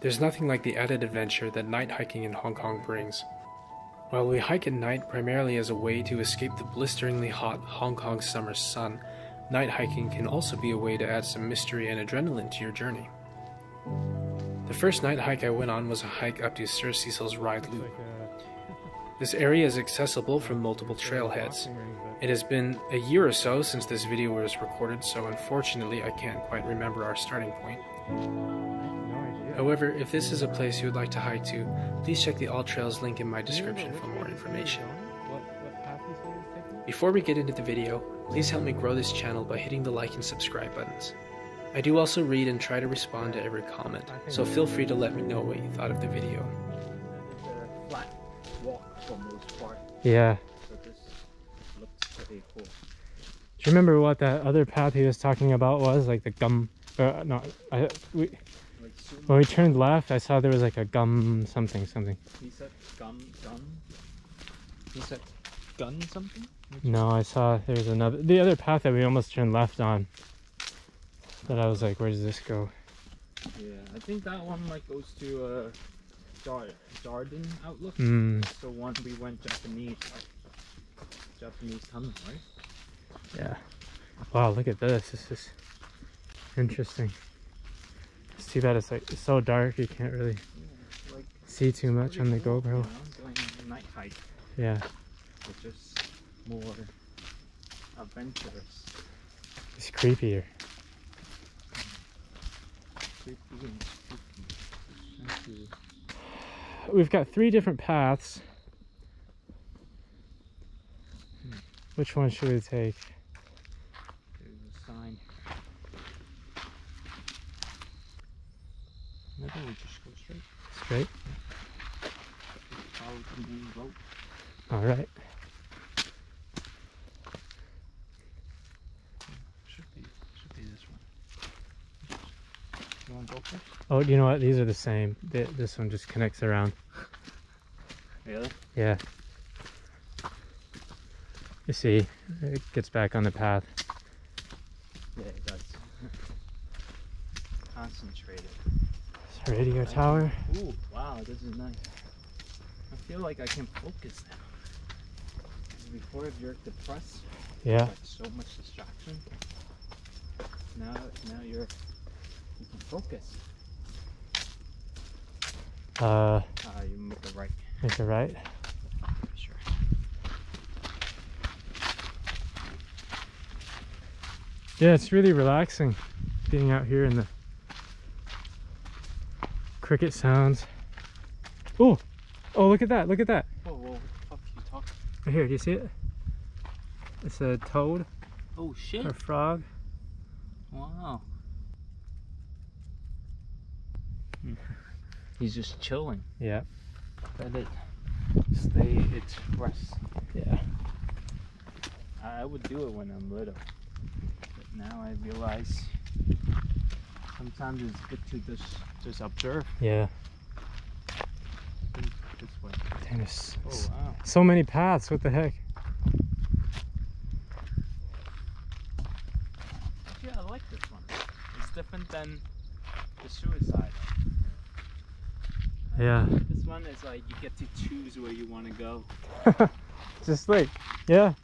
There's nothing like the added adventure that night hiking in Hong Kong brings. While we hike at night primarily as a way to escape the blisteringly hot Hong Kong summer sun, night hiking can also be a way to add some mystery and adrenaline to your journey. The first night hike I went on was a hike up to Sir Cecil's Ride Loop. This area is accessible from multiple trailheads. It has been a year or so since this video was recorded, so unfortunately I can't quite remember our starting point. However, if this is a place you would like to hike to, please check the All Trails link in my description for more information. Before we get into the video, please help me grow this channel by hitting the like and subscribe buttons. I do also read and try to respond to every comment, so feel free to let me know what you thought of the video. Flat walk for most part. Yeah. So this looks pretty cool. Do you remember what that other path he was talking about was? Like the gum... when we turned left, I saw there was like a gum something. He said gun. He said gun something? No, I saw there was the other path that we almost turned left on. That I was like, where does this go? Yeah, I think that one like goes to Jordan Outlook. So one we went Japanese tunnel, right? Yeah. Wow, look at this. This is interesting. It's too bad it's like it's so dark you can't really see too much on the GoPro. You know, going a night hike. Yeah. It's just more adventurous. It's creepier. We've got 3 different paths. Which one should we take? There's a sign. Maybe we just go straight. Straight? Follow the main road. Alright. Should be this one. You want to go first? Oh, you know what? These are the same. This one just connects around. Really? Yeah. You see, it gets back on the path. Yeah, it does. Concentrated. It's a radio tower. Ooh, wow, this is nice. I feel like I can focus now. Before, if you're depressed, Yeah. like so much distraction. Now you can focus. You make a right. Make a right. Sure. Yeah, it's really relaxing being out here in the cricket sounds. Oh, look at that! Look at that! Whoa, what the fuck are you talking? Right here, do you see it? It's a toad Oh shit! or frog. Wow. He's just chilling. Yeah. Let it stay its rest. Yeah. I would do it when I'm little, but now I realize sometimes it's good to just observe. Yeah. This way. Damn, there's Oh wow. so many paths. What the heck? Yeah, I like this one. It's different than the suicide. Yeah. This one is like you get to choose where you want to go. Just like, yeah.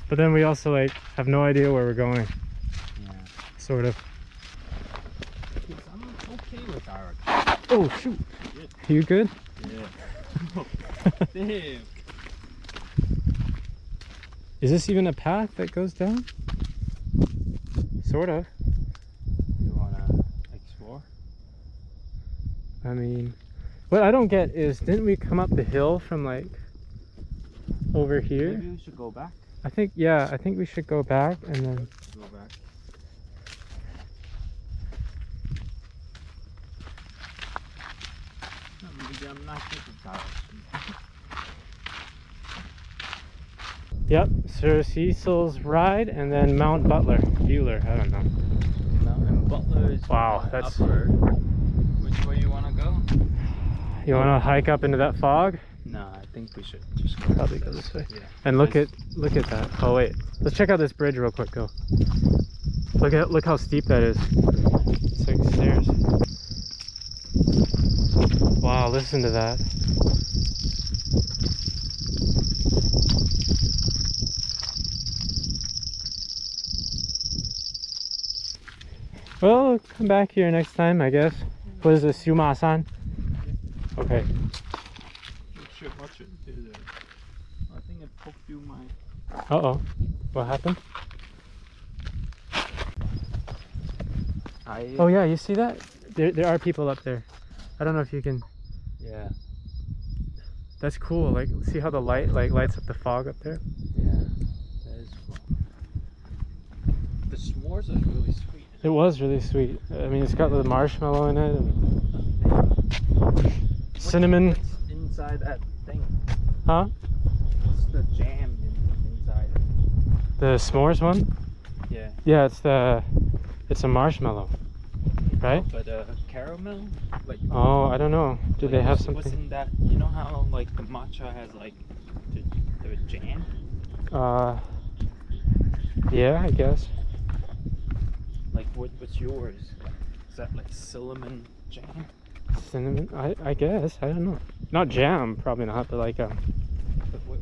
But then we also like have no idea where we're going. Yeah. Sort of. I'm okay with our. Oh shoot. You good? Yeah. Damn. Is this even a path that goes down? Sort of. You wanna explore? I mean, what I don't get is, didn't we come up the hill from like over here? Maybe we should go back. I think, yeah, I think we should go back and then... Go back. No, maybe I'm not good with that. Yep, Sir Cecil's Ride and then Mount Butler. I don't know. Mountain Butler is Wow, that's... upper. Which way you want to go? You want to hike up into that fog? No, I think we should just go Probably go this way. Yeah. And look at that. Oh wait, let's check out this bridge real quick. Go. Look how steep that is. It's like stairs. Wow, listen to that. Well, come back here next time, I guess. What is this, Sumasan? Okay. I think it poked you my... Uh-oh. What happened? Oh yeah, you see that? There are people up there. I don't know if you can... Yeah. That's cool. Like, see how the light lights up the fog up there? Yeah. That is cool. The s'mores are really sweet. It was really sweet. I mean, it's got the marshmallow in it and cinnamon. What's inside that thing? Huh? What's the jam inside? The s'mores one? Yeah. Yeah, it's a marshmallow, right? But caramel? Like, oh, I don't know. Do they have something? What's in that? You know how like the matcha has like the jam? Yeah, I guess. Like what's yours? Is that like cinnamon jam? Cinnamon? I guess. I don't know. Not jam, probably not, but like But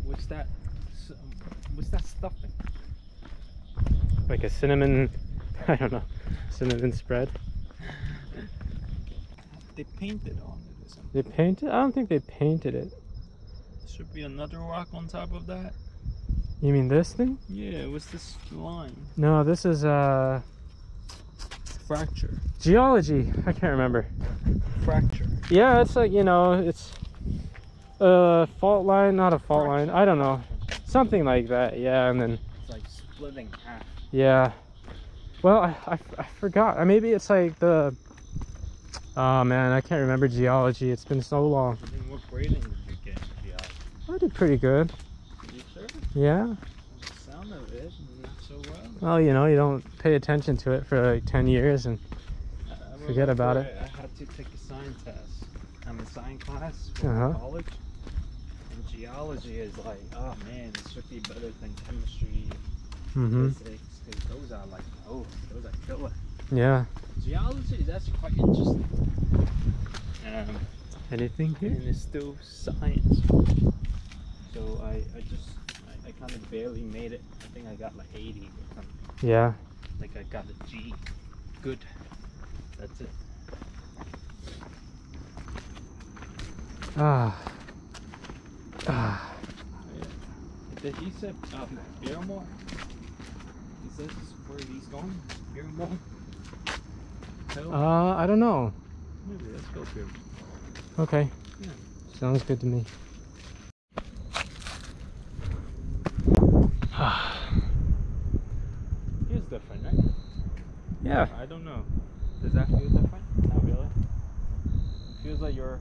what's that? What's that stuffing? like a cinnamon, I don't know, cinnamon spread. They painted on it or something. They painted? I don't think they painted it. Should be another rock on top of that. You mean this thing? Yeah, what's this line? No, this is Fracture. geology. I can't remember. Fracture. Yeah, it's like, you know, it's a fault line, not a fault line. I don't know. Something like that, yeah, and then... It's like splitting half. Yeah. Well, I forgot. Maybe it's like the... Oh man, I can't remember geology. It's been so long. I mean, what grading did you get in geology? I did pretty good. You sure? Yeah. The sound of it, not so well. Well, you know, you don't pay attention to it for like 10 years and I forget about it. I had to take a science test. I'm in science class for college. And geology is like, oh man, it should be better than chemistry, physics, because those are like, oh, those are killer. Yeah. Geology is actually quite interesting. Anything here? And it's still science. So I kind of barely made it. I think I got like 80 or something. Yeah. Like I got a G. Good. That's it. Ah. Did he said Bearmore? Is this where he's going? Bearmore? I don't know. Maybe let's go Bearmore. Okay. Yeah. Sounds good to me. Feels different, right? Yeah. I don't know. Does that feel different? Not really. It feels like you're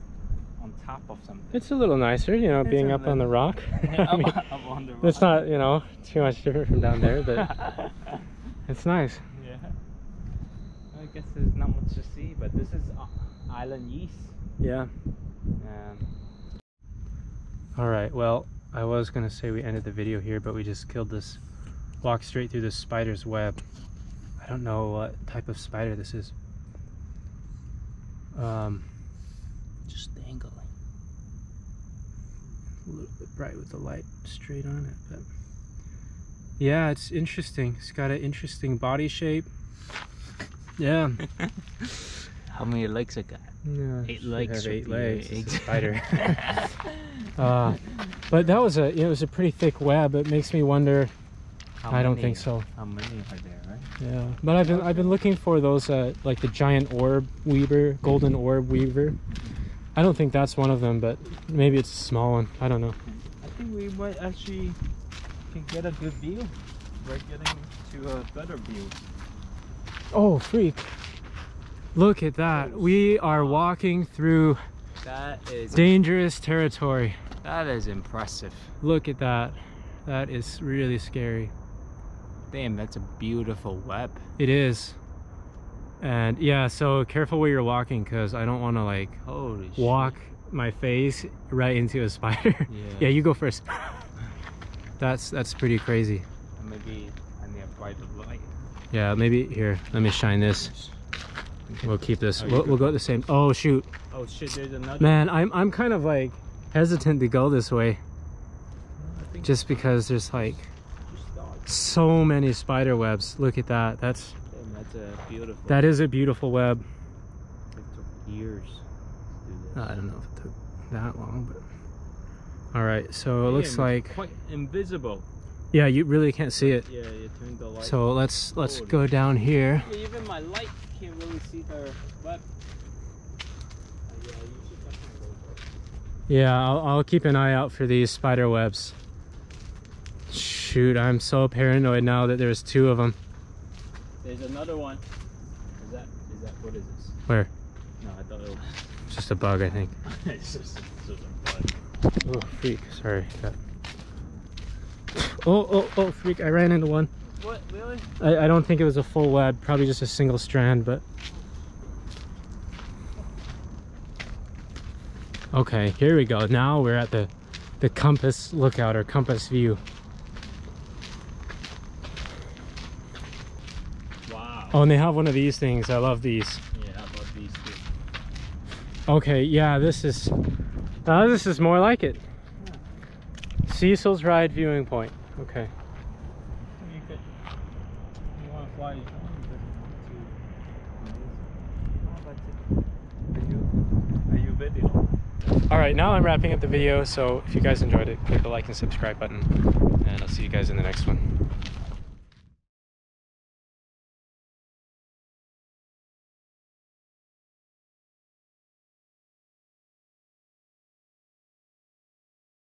on top of something. It's a little nicer, you know, being up on the rock. I mean, up on the rock. it's not, you know, too much different from down there, but it's nice. Yeah. I guess there's not much to see, but this is Island Yeast. Yeah. Alright, well, I was going to say we ended the video here, but we just killed this, walked straight through this spider's web. I don't know what type of spider this is. Just dangling. A little bit bright with the light straight on it, but yeah, it's interesting. It's got an interesting body shape. Yeah. How many legs it got? Yeah, 8 legs. 8 legs. It's a spider. But that was it was a pretty thick web. It makes me wonder. I don't think so. How many are there, right? Yeah, but I've been looking for those like the giant orb weaver, golden orb weaver. I don't think that's one of them, but maybe it's a small one. I don't know. I think we might actually can get a good view. We're getting to a better view. Oh, freak! Look at that. We are walking through That is dangerous territory. That is impressive. Look at that. That is really scary. Damn, that's a beautiful web. It is. And yeah, so careful where you're walking, because I don't want to like Holy walk shit. my face right into a spider. Yeah. Yeah, you go first. That's pretty crazy. Maybe I need a brighter light. Yeah, maybe here, let me shine this. We'll keep this. We'll go the same. Oh shoot. Oh shit, there's another. Man, I'm kind of like hesitant to go this way. Just because there's like so many spider webs. Look at that. That's a beautiful. That is a beautiful web. It took years to do this. I don't know if it took that long, but all right. So it looks like quite invisible. Yeah, you really can't see it. Yeah, you turned the light. So let's go down here. Yeah, even my light can't really see the web. Yeah, you should definitely go. Yeah, I'll keep an eye out for these spider webs. Shoot, I'm so paranoid now that there's 2 of them. There's another one. Is that what is this? Where? No, I thought it was Just a bug, I think. it's just a bug. Oh, freak. Sorry. Oh, freak. I ran into one. What? Really? I don't think it was a full web. Probably just a single strand, but... Okay, here we go. Now we're at the compass lookout or compass view. Wow. Oh, and they have one of these things. I love these. Yeah, I love these too. Okay, yeah, this is more like it. Yeah. Cecil's Ride viewing point. Okay. You want to fly your drone? Are you video? All right, now I'm wrapping up the video. So if you guys enjoyed it, click the like and subscribe button, and I'll see you guys in the next one.